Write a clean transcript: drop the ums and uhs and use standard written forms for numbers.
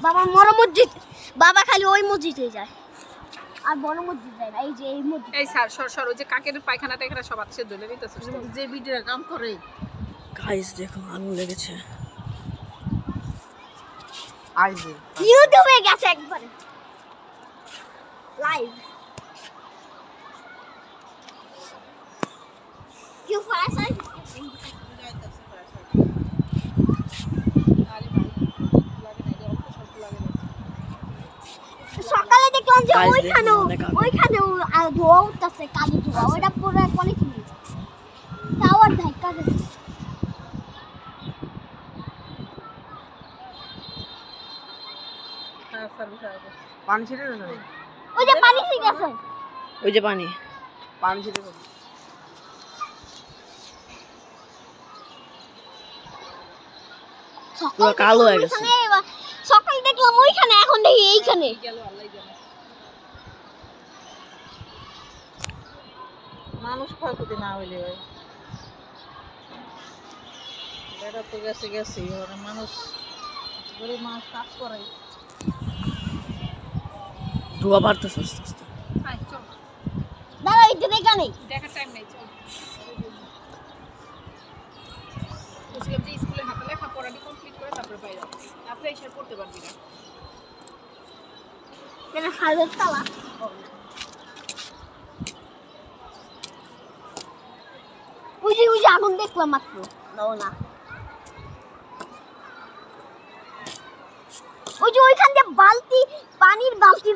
বাবা বড় মসজিদ, বাবা খালি ওই মসজিদে যায় আর বড় মসজিদ যায় না। এই যে এই মসজিদ, এই স্যার সর ওই যে কাকের পায়খানা টাইখানা সব আছে ধরে নিতেছে যে ভিডিও কাম করে। গাইস দেখো আগুন লেগেছে। আইবে ইউটিউবে গেছে একবারে লাইভ। কি ফায়ার সকালে দেখলাম যে Guys, ওইখানেও দেখুন, অনেক আগুন। ওইখানেও ধোয়া উঠতেছে, কালো ধোয়া, ওইটা পুরো অনেক নিয়ে টাওয়ার ধাক্কা গেছে। পানি ছেড়ে দে। ওই যে পানি ঠিক আছে, ওই যে পানি। পানি ছেড়ে দে। পুরো কালো হয়ে গেছে। সকালে দেখলাম ওইখানে, এখন দেখি এইখানে। গেল আল্লাহ জানে। মানুষ ক্ষয়ক্ষতি না হইলে হয়। বেড়া তো গেছে গেছে, এবারে মানুষ গরিব মানুষ কাজ করে। ধোয়া বাড়তেছে আস্তে আস্তে। আয় চল, দাঁড়া, এই যে দেখা নেই। দেখার টাইম নেই, চল। বুঝলাম যে স্কুলে হাতে লেখা পড়াটি কমপ্লিট করে তারপরে বাইরে যাবো, তারপরে এসে পড়তে পারবি না। এটা খালের তালা। ওই যে আগুন দেখলাম মাত্র। দাও না, ওই যে ওইখান দিয়ে বালতি, পানির বালতি